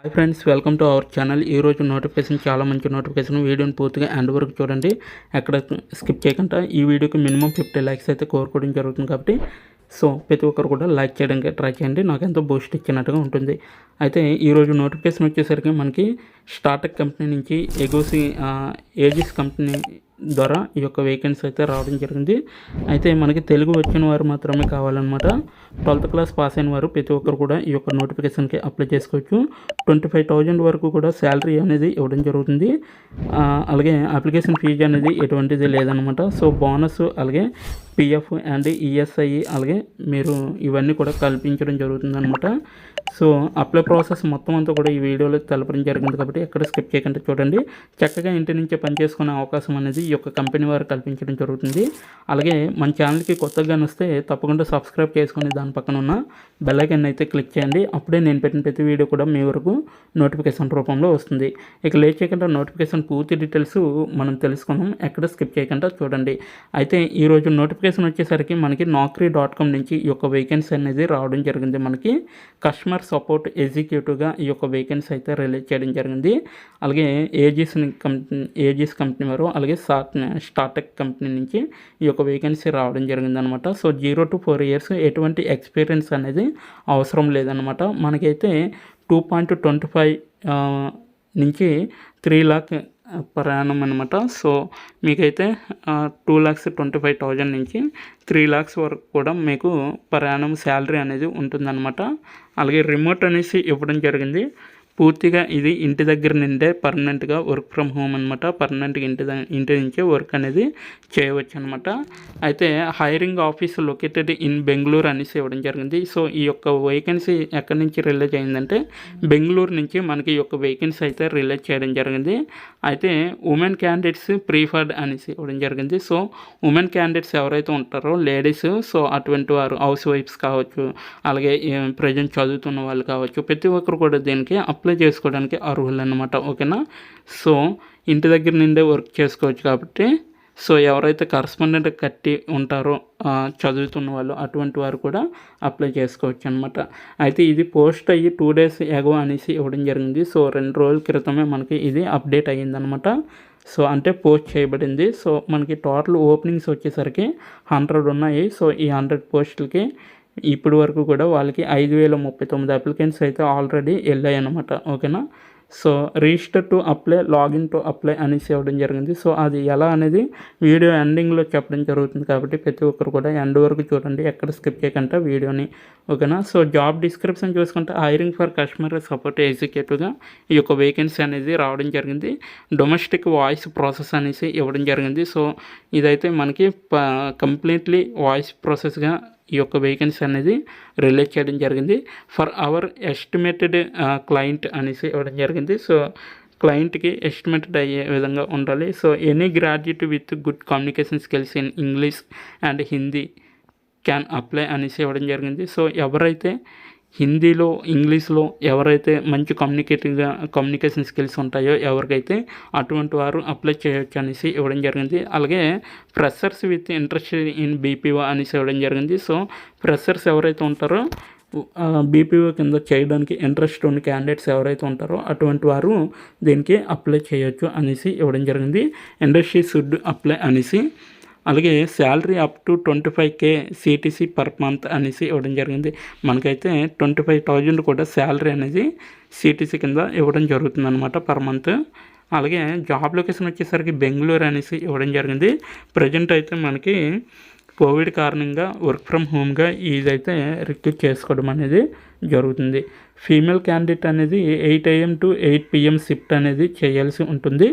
Hi friends, welcome to our channel. ఈరోజు notification చాలా మంచి నోటిఫికేషన్. వీడియోని పూర్తిగా ఎండ్ వరకు చూడండి, ఎక్కడ స్కిప్ చేయకుండా. ఈ వీడియోకి మినిమం 50 లైక్స్ అయితే కోరుకోవడం జరుగుతుంది కాబట్టి ప్రతి ఒక్కరు కూడా లైక్ చేయడానికి ట్రై చేయండి, నాకు ఎంతో బూస్ట్ ఇచ్చినట్టుగా ఉంటుంది. అయితే ఈరోజు నోటిఫికేషన్ వచ్చేసరికి మనకి స్టార్టప్ కంపెనీ నుంచి ఏజిస్ కంపెనీ ద్వారా ఈ యొక్క వేకెన్సీ అయితే రావడం జరిగింది. అయితే మనకి తెలుగు వచ్చిన వారు మాత్రమే కావాలన్నమాట. 12th క్లాస్ పాస్ అయిన వారు ప్రతి ఒక్కరు కూడా ఈ యొక్క నోటిఫికేషన్కి అప్లై చేసుకోవచ్చు. 25,000 వరకు కూడా శాలరీ అనేది ఇవ్వడం జరుగుతుంది. అలాగే అప్లికేషన్ ఫీజు అనేది ఎటువంటిది లేదనమాట. బోనస్ అలాగే పిఎఫ్ అండ్ ఈఎస్ఐ అలాగే మీరు ఇవన్నీ కూడా కల్పించడం జరుగుతుంది అనమాట. అప్లై ప్రాసెస్ మొత్తం అంతా కూడా ఈ వీడియోలో తెలపడం జరిగింది కాబట్టి ఎక్కడ స్కిప్ చేయకుండా చూడండి. చక్కగా ఇంటి నుంచే పనిచేసుకునే అవకాశం అనేది ఈ యొక్క కంపెనీ వారు కల్పించడం జరుగుతుంది. అలాగే మన ఛానల్కి కొత్తగా వస్తే తప్పకుండా సబ్స్క్రైబ్ చేసుకుని దాని పక్కన ఉన్న బెల్ ఐకాన్ అయితే క్లిక్ చేయండి. అప్పుడే నేను పెట్టిన ప్రతి వీడియో కూడా మీ వరకు నోటిఫికేషన్ రూపంలో వస్తుంది. ఇక లేట్ చేయకుండా నోటిఫికేషన్ పూర్తి డీటెయిల్స్ మనం తెలుసుకుందాం, ఎక్కడ స్కిప్ చేయకుండా చూడండి. అయితే ఈరోజు నోటిఫికేషన్ వచ్చేసరికి మనకి naukri.com నుంచి ఈ యొక్క వేకెన్సీ అనేది రావడం జరిగింది. మనకి కస్టమర్ సపోర్ట్ ఎగ్జిక్యూటివ్గా ఈ యొక్క వేకెన్సీ అయితే రిలీజ్ చేయడం జరిగింది. అలాగే ఏజిస్ కంపెనీ వారు అలాగే స్టార్టప్ కంపెనీ నుంచి ఈ యొక్క వేకెన్సీ రావడం జరిగింది అనమాట. 0 to 4 years ఎటువంటి ఎక్స్పీరియన్స్ అనేది అవసరం లేదనమాట. మనకైతే 2.25 నుంచి 3 lakh per annum అనమాట. మీకైతే 2,25,000 నుంచి 3 lakhs వరకు కూడా మీకు పర్ యానం శాలరీ అనేది ఉంటుందన్నమాట. అలాగే రిమోట్ అనేసి ఇవ్వడం జరిగింది. పూర్తిగా ఇది ఇంటి దగ్గర నుండే పర్మనెంట్గా వర్క్ ఫ్రమ్ హోమ్ అనమాట. పర్మనెంట్గా ఇంటి నుంచే వర్క్ అనేది చేయవచ్చు అనమాట. అయితే hiring office located in Bengaluru అనేసి ఇవ్వడం జరిగింది. ఈ యొక్క వేకెన్సీ ఎక్కడి నుంచి రిలీజ్ అయిందంటే బెంగళూరు నుంచి మనకి ఈ యొక్క వేకెన్సీ అయితే రిలీజ్ చేయడం జరిగింది. అయితే ఉమెన్ క్యాండిడేట్స్ ప్రిఫర్డ్ అనేసి ఇవ్వడం జరిగింది. ఉమెన్ క్యాండిడేట్స్ ఎవరైతే ఉంటారో లేడీస్, అటువంటి వారు హౌస్ వైఫ్స్ కావచ్చు, అలాగే ప్రజెంట్ చదువుతున్న వాళ్ళు కావచ్చు, ప్రతి ఒక్కరు కూడా దీనికి అప్లై చేసుకోవడానికి అర్హులు అన్నమాట. ఓకేనా. ఇంటి దగ్గర నుండే వర్క్ చేసుకోవచ్చు కాబట్టి ఎవరైతే కరస్పాండెంట్ కట్టి ఉంటారో చదువుతున్న వాళ్ళు అటువంటి వారు కూడా అప్లై చేసుకోవచ్చు అనమాట. అయితే ఇది పోస్ట్ అయ్యి 2 days ఎగో అనేసి ఇవ్వడం జరిగింది. 2 రోజుల క్రితమే మనకి ఇది అప్డేట్ అయ్యిందనమాట. అంటే పోస్ట్ చేయబడింది. మనకి టోటల్ ఓపెనింగ్స్ వచ్చేసరికి 100 ఉన్నాయి. ఈ 100 పోస్టులకి ఇప్పటి వరకు కూడా వాళ్ళకి 5,039 అప్లికెంట్స్ అయితే ఆల్రెడీ వెళ్ళాయి అనమాట. ఓకేనా. Register to apply, login to apply అనేసి ఇవ్వడం జరిగింది. అది ఎలా అనేది వీడియో ఎండింగ్లో చెప్పడం జరుగుతుంది కాబట్టి ప్రతి ఒక్కరు కూడా ఎండ్ వరకు చూడండి, ఎక్కడ స్కిప్ చేయకుండా వీడియోని. ఓకేనా. జాబ్ డిస్క్రిప్షన్ చూసుకుంటే హైరింగ్ ఫర్ కస్టమర్ సపోర్ట్ ఎగ్జిక్యూటివ్గా ఈ యొక్క వేకెన్సీ అనేది రావడం జరిగింది. డొమెస్టిక్ వాయిస్ ప్రాసెస్ అనేసి ఇవ్వడం జరిగింది. ఇదైతే మనకి కంప్లీట్లీ వాయిస్ ప్రాసెస్గా ఈ యొక్క వేకెన్సీ అనేది రిలీజ్ చేయడం జరిగింది. ఫర్ అవర్ ఎస్టిమేటెడ్ క్లయింట్ అనేసి ఇవ్వడం జరిగింది. క్లయింట్కి ఎస్టిమేటెడ్ అయ్యే విధంగా ఉండాలి. Any graduate with good communication skills in English and Hindi can apply అనేసి ఇవ్వడం జరిగింది. ఎవరైతే హిందీలో, ఇంగ్లీష్లో ఎవరైతే మంచి కమ్యూనికేషన్ స్కిల్స్ ఉంటాయో ఎవరికైతే అటువంటి వారు అప్లై చేయొచ్చు అనేసి ఇవ్వడం జరిగింది. అలాగే freshers with interest in BPO అనేసి ఇవ్వడం జరిగింది. ఫ్రెషర్స్ ఎవరైతే ఉంటారో బీపీఓ కింద చేయడానికి ఇంట్రెస్ట్ ఉన్న క్యాండిడేట్స్ ఎవరైతే ఉంటారో అటువంటి వారు దీనికి అప్లై చేయొచ్చు అనేసి ఇవ్వడం జరిగింది. ఇండస్ట్రీ షుడ్ అప్లై అనేసి. అలాగే salary up to 25K CTC per month అనేసి ఇవ్వడం జరిగింది. మనకైతే 25,000 కూడా శాలరీ అనేది CTC కింద ఇవ్వడం జరుగుతుంది అనమాట పర్ మంత్. అలాగే జాబ్ లొకేషన్ వచ్చేసరికి బెంగళూరు అనేసి ఇవ్వడం జరిగింది. ప్రజెంట్ అయితే మనకి కోవిడ్ కారణంగా వర్క్ ఫ్రమ్ హోమ్గా ఇదైతే రిక్రూట్ చేసుకోవడం అనేది జరుగుతుంది. ఫీమేల్ క్యాండిడేట్ అనేది 8 AM to 8 PM షిఫ్ట్ అనేది చేయాల్సి ఉంటుంది.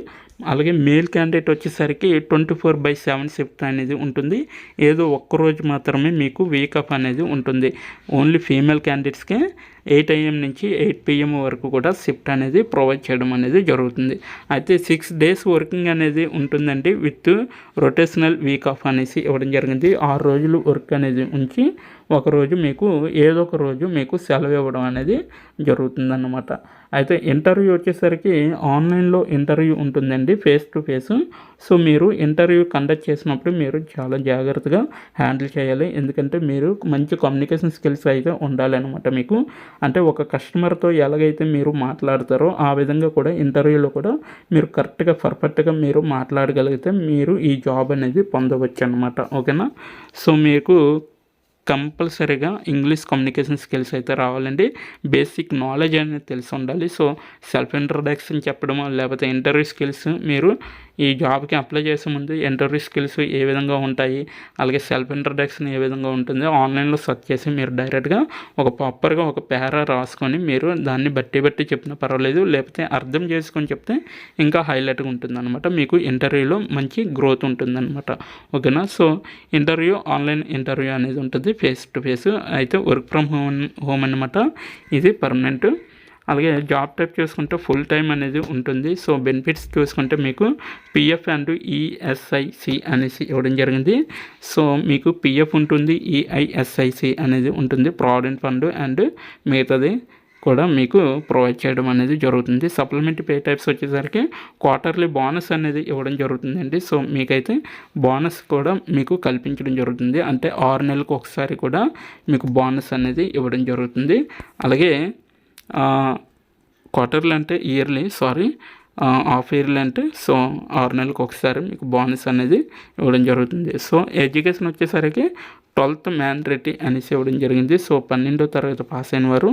అలాగే మేల్ క్యాండిడేట్ వచ్చేసరికి 24/7 షిఫ్ట్ అనేది ఉంటుంది. ఏదో ఒక్కరోజు మాత్రమే మీకు వీక్ ఆఫ్ అనేది ఉంటుంది. ఓన్లీ ఫీమేల్ క్యాండిడేట్స్కే 8 AM నుంచి 8 PM వరకు కూడా షిఫ్ట్ అనేది ప్రొవైడ్ చేయడం అనేది జరుగుతుంది. అయితే 6 days వర్కింగ్ అనేది ఉంటుందండి విత్ రొటేషనల్ వీక్ ఆఫ్ అనేసి ఇవ్వడం జరిగింది. 6 రోజులు వర్క్ అనేది ఉంచి ఒకరోజు మీకు ఏదో ఒక రోజు మీకు సెలవు ఇవ్వడం అనేది జరుగుతుందన్నమాట. అయితే ఇంటర్వ్యూ వచ్చేసరికి ఆన్లైన్లో ఇంటర్వ్యూ ఉంటుందండి, ఫేస్ టు ఫేస్. సో మీరు ఇంటర్వ్యూ కండక్ట్ చేసినప్పుడు మీరు చాలా జాగ్రత్తగా హ్యాండిల్ చేయాలి. ఎందుకంటే మీరు మంచి కమ్యూనికేషన్ స్కిల్స్ అయితే ఉండాలన్నమాట మీకు. అంటే ఒక కస్టమర్తో ఎలాగైతే మీరు మాట్లాడతారో ఆ విధంగా కూడా ఇంటర్వ్యూలో కూడా మీరు కరెక్ట్గా పర్ఫెక్ట్గా మీరు మాట్లాడగలిగితే మీరు ఈ జాబ్ అనేది పొందవచ్చు అన్నమాట. ఓకేనా. సో మీకు కంపల్సరీగా ఇంగ్లీష్ కమ్యూనికేషన్ స్కిల్స్ అయితే రావాలండి. బేసిక్ నాలెడ్జ్ అనేది తెలిసి ఉండాలి. సో సెల్ఫ్ ఇంట్రడక్షన్ చెప్పడమో లేకపోతే ఇంటర్వ్యూ స్కిల్స్, మీరు ఈ జాబ్కి అప్లై చేసే ముందు ఇంటర్వ్యూ స్కిల్స్ ఏ విధంగా ఉంటాయి, అలాగే సెల్ఫ్ ఇంట్రడక్షన్ ఏ విధంగా ఉంటుంది ఆన్లైన్లో సెర్చ్ చేసి మీరు డైరెక్ట్గా ఒక ప్రాపర్గా ఒక పేరా రాసుకొని మీరు దాన్ని బట్టి చెప్పినా పర్వాలేదు, లేకపోతే అర్థం చేసుకొని చెప్తే ఇంకా హైలైట్గా ఉంటుంది అనమాట. మీకు ఇంటర్వ్యూలో మంచి గ్రోత్ ఉంటుందన్నమాట. ఓకేనా. సో ఇంటర్వ్యూ ఆన్లైన్ ఇంటర్వ్యూ అనేది ఉంటుంది, ఫేస్ టు ఫేస్. అయితే వర్క్ ఫ్రమ్ హోమ్ అనమాట, ఇది పర్మనెంట్. అలాగే జాబ్ టైప్ చూసుకుంటే ఫుల్ టైం అనేది ఉంటుంది. సో బెనిఫిట్స్ చూసుకుంటే మీకు పిఎఫ్ అండ్ ఈఎస్ఐసి అనేసి ఇవ్వడం జరిగింది. సో మీకు పిఎఫ్ ఉంటుంది, ఈఐఎస్ఐసి అనేది ఉంటుంది, ప్రావిడెంట్ ఫండ్ అండ్ మిగతాది కూడా మీకు ప్రొవైడ్ చేయడం అనేది జరుగుతుంది. సప్లిమెంటరీ పే టైప్స్ వచ్చేసరికి క్వార్టర్లీ బోనస్ అనేది ఇవ్వడం జరుగుతుందండి. సో మీకైతే బోనస్ కూడా మీకు కల్పించడం జరుగుతుంది. అంటే 6 నెలలకు ఒకసారి కూడా మీకు బోనస్ అనేది ఇవ్వడం జరుగుతుంది. అలాగే క్వార్టర్లీ అంటే ఇయర్లీ, హాఫ్ ఇయర్లీ అంటే సో 6 నెలలకు ఒకసారి మీకు బోనస్ అనేది ఇవ్వడం జరుగుతుంది. సో ఎడ్యుకేషన్ వచ్చేసరికి 12th మ్యాండేటరీ అనేసి ఇవ్వడం జరిగింది. సో 12వ తరగతి పాస్ అయిన వారు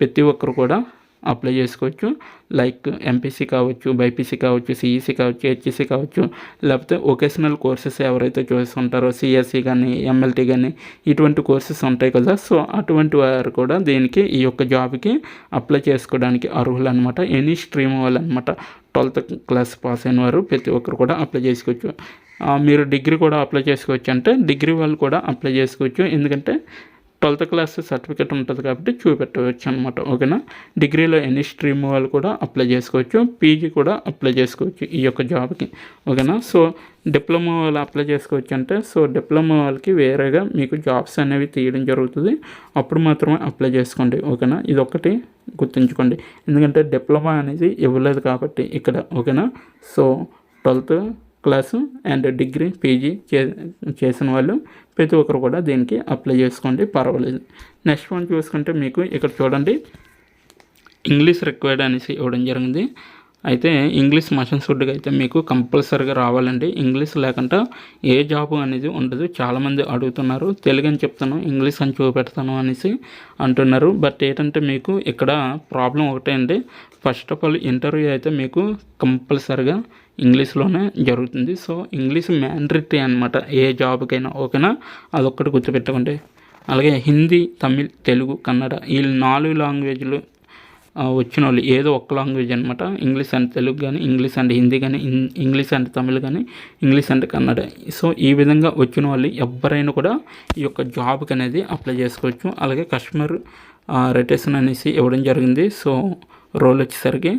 ప్రతి ఒక్కరు కూడా అప్లై చేసుకోవచ్చు. లైక్ ఎంపీసీ కావచ్చు, బైపీసీ కావచ్చు, సిఈసీ కావచ్చు, హెచ్ఈసీ కావచ్చు, లేకపోతే వొకేషనల్ కోర్సెస్ ఎవరైతే చూస్తుంటారో సిఎస్సి కానీ ఎంఎల్టీ కానీ ఇటువంటి కోర్సెస్ ఉంటాయి కదా. సో అటువంటి వారు కూడా దీనికి ఈ యొక్క జాబ్కి అప్లై చేసుకోవడానికి అర్హులు అనమాట. ఎనీ స్ట్రీమ్ వాళ్ళు అనమాట. 12th క్లాస్ పాస్ అయిన వారు ప్రతి ఒక్కరు కూడా అప్లై చేసుకోవచ్చు. మీరు డిగ్రీ కూడా అప్లై చేసుకోవచ్చు, అంటే డిగ్రీ వాళ్ళు కూడా అప్లై చేసుకోవచ్చు. ఎందుకంటే 12th క్లాస్ సర్టిఫికేట్ ఉంటుంది కాబట్టి చూపెట్టవచ్చు అనమాట. ఓకేనా. డిగ్రీలో ఎనీ స్ట్రీమ్ వాళ్ళు కూడా అప్లై చేసుకోవచ్చు, పీజీ కూడా అప్లై చేసుకోవచ్చు ఈ యొక్క జాబ్కి. ఓకేనా. సో డిప్లొమా వాళ్ళు అప్లై చేసుకోవచ్చు, అంటే సో డిప్లొమా వాళ్ళకి వేరేగా మీకు జాబ్స్ అనేవి తీయడం జరుగుతుంది, అప్పుడు మాత్రమే అప్లై చేసుకోండి. ఓకేనా. ఇది ఒకటి గుర్తుంచుకోండి, ఎందుకంటే డిప్లొమా అనేది ఇవ్వలేదు కాబట్టి ఇక్కడ. ఓకేనా. So 12th class and degree PG చేసిన వాళ్ళు ప్రతి ఒక్కరు కూడా దీనికి అప్లై చేసుకోండి, పర్వాలేదు. నెక్స్ట్ వన్ చూసుకుంటే మీకు ఇక్కడ చూడండి, ఇంగ్లీష్ రిక్వైర్డ్ అనేసి ఇవ్వడం జరిగింది. అయితే ఇంగ్లీష్ మషన్ షుడ్గా అయితే మీకు కంపల్సరీగా రావాలండి. ఇంగ్లీష్ లేకుండా ఏ జాబు అనేది ఉండదు. చాలామంది అడుగుతున్నారు, తెలుగు అని చెప్తాను ఇంగ్లీష్ అని చూపెడతాను అనేసి అంటున్నారు. బట్ ఏంటంటే మీకు ఇక్కడ ప్రాబ్లం ఒకటే అండి. ఫస్ట్ ఆఫ్ ఆల్ ఇంటర్వ్యూ అయితే మీకు కంపల్సరీగా ఇంగ్లీష్లోనే జరుగుతుంది. సో ఇంగ్లీష్ మ్యాండేటరీ అనమాట ఏ జాబ్కైనా. ఓకేనా. అదొక్కటి గుర్తుపెట్టుకోండి. అలాగే హిందీ, తమిళ్, తెలుగు, కన్నడ ఈ 4 లాంగ్వేజ్లు వచ్చిన వాళ్ళు ఏదో ఒక లాంగ్వేజ్ అనమాట. ఇంగ్లీష్ అండ్ తెలుగు కానీ, ఇంగ్లీష్ అండ్ హిందీ కానీ, ఇంగ్లీష్ అండ్ తమిళ్ కానీ, ఇంగ్లీష్ అండ్ కన్నడ. సో ఈ విధంగా వచ్చిన వాళ్ళు ఎవరైనా కూడా ఈ యొక్క జాబ్కి అనేది అప్లై చేసుకోవచ్చు. అలాగే కస్టమర్ రొటేషన్ అనేసి ఇవ్వడం జరిగింది. సో రోల్ వచ్చేసరికి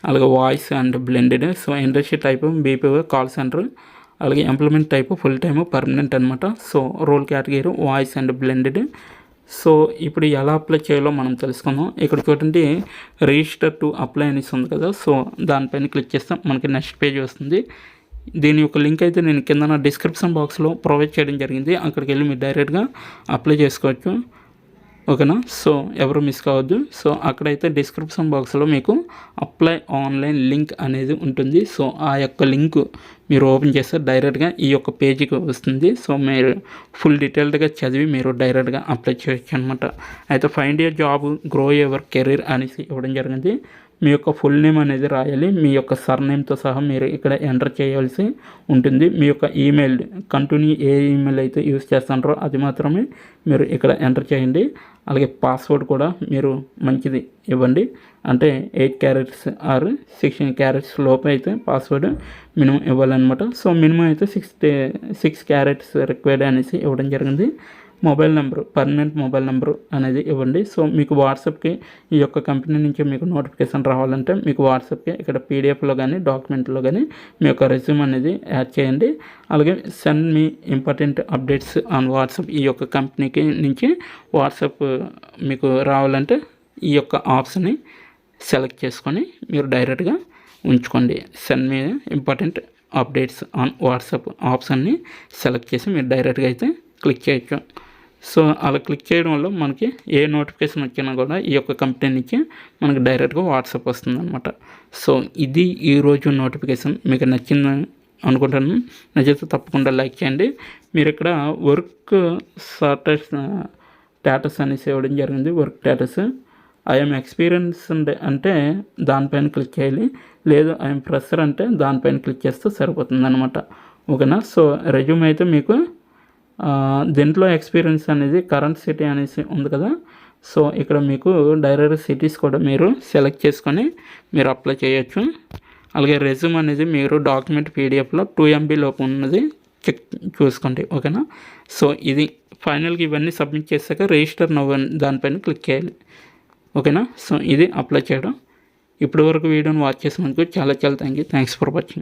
అలాగే voice and blended. So industry type BPO call centre, అలాగే employment type full time permanent అనమాట. So role category voice and blended. So ఇప్పుడు ఎలా అప్లై చేయాలో మనం తెలుసుకుందాం. ఇక్కడ చూడండి రిజిస్టర్ టు అప్లై అనేసి ఉంది కదా. సో దానిపైన క్లిక్ చేస్తాం, మనకి నెక్స్ట్ పేజ్ వస్తుంది. దీని యొక్క లింక్ అయితే నేను కింద డిస్క్రిప్షన్ బాక్స్లో ప్రొవైడ్ చేయడం జరిగింది, అక్కడికి వెళ్ళి మీరు డైరెక్ట్గా అప్లై చేసుకోవచ్చు. ఓకేనా. సో ఎవరు మిస్ కావద్దు. సో అక్కడైతే డిస్క్రిప్షన్ బాక్స్లో మీకు అప్లై ఆన్లైన్ లింక్ అనేది ఉంటుంది. సో ఆ యొక్క లింక్ మీరు ఓపెన్ చేస్తే డైరెక్ట్గా ఈ యొక్క పేజీకి వస్తుంది. సో మీరు ఫుల్ డీటెయిల్డ్గా చదివి మీరు డైరెక్ట్గా అప్లై చేయొచ్చు అనమాట. అయితే find your job, grow your career అనేసి ఇవ్వడం జరిగింది. మీ యొక్క ఫుల్ నేమ్ అనేది రాయాలి, మీ యొక్క సర్నేమ్తో సహా మీరు ఇక్కడ ఎంటర్ చేయాల్సి ఉంటుంది. మీ యొక్క ఈమెయిల్ కంటిన్యూ ఏ ఈమెయిల్ అయితే యూస్ చేస్తారో అది మాత్రమే మీరు ఇక్కడ ఎంటర్ చేయండి. అలాగే పాస్వర్డ్ కూడా మీరు మంచిది ఇవ్వండి, అంటే 8 క్యారెట్స్ ఆర్ 16 క్యారెట్స్ లోపు అయితే పాస్వర్డ్ మినిమం ఇవ్వాలన్నమాట. సో మినిమం అయితే 6 క్యారెట్స్ రిక్వైర్డ్ అనేసి ఇవ్వడం జరిగింది. Mobile number, permanent mobile number అనేది ఇవ్వండి. సో మీకు వాట్సాప్కి ఈ యొక్క కంపెనీ నుంచి మీకు నోటిఫికేషన్ రావాలంటే మీకు వాట్సాప్కి ఇక్కడ పీడిఎఫ్లో కానీ డాక్యుమెంట్లో కానీ మీ యొక్క రెజ్యూమ్ అనేది యాడ్ చేయండి. అలాగే send me important updates on WhatsApp. ఈ యొక్క కంపెనీకి నుంచి వాట్సాప్ మీకు రావాలంటే ఈ యొక్క ఆప్షన్ని సెలెక్ట్ చేసుకొని మీరు డైరెక్ట్గా ఉంచుకోండి. Send me important updates on WhatsApp ఆప్షన్ని సెలెక్ట్ చేసి మీరు డైరెక్ట్గా అయితే క్లిక్ చేయొచ్చు. సో అలా క్లిక్ చేయడం వల్ల మనకి ఏ నోటిఫికేషన్ వచ్చినా కూడా ఈ యొక్క కంపెనీ నుంచి మనకి డైరెక్ట్గా వాట్సాప్ వస్తుందన్నమాట. సో ఇది ఈరోజు నోటిఫికేషన్. మీకు నచ్చిందని అనుకుంటాను. నచ్చితే తప్పకుండా లైక్ చేయండి. మీరు ఇక్కడ వర్క్ స్టాటస్ అనేసి ఇవ్వడం జరిగింది. వర్క్ స్టాటస్ ఐఎమ్ ఎక్స్పీరియన్స్ అంటే దానిపైన క్లిక్ చేయాలి. లేదు ఐఎమ్ ఫ్రెషర్ అంటే దానిపైన క్లిక్ చేస్తే సరిపోతుంది అనమాట. ఓకేనా. సో రెజ్యూమ్ అయితే మీకు దీంట్లో ఎక్స్పీరియన్స్ అనేది కరెంట్ సిటీ అనేసి ఉంది కదా. సో ఇక్కడ మీకు డైరెక్ట్ సిటీస్ కూడా మీరు సెలెక్ట్ చేసుకొని మీరు అప్లై చేయొచ్చు. అలాగే రెజ్యూమ్ అనేది మీరు డాక్యుమెంట్ పీడిఎఫ్లో 2 MB లోపు ఉన్నది చెక్ చూసుకోండి. ఓకేనా. సో ఇది ఫైనల్గా ఇవన్నీ సబ్మిట్ చేశాక రిజిస్టర్ నౌ దానిపైన క్లిక్ చేయాలి. ఓకేనా. సో ఇది అప్లై చేయడం. ఇప్పటి వరకు వీడియోని వాచ్ చేసినందుకు చాలా థ్యాంక్స్ ఫర్ వాచింగ్.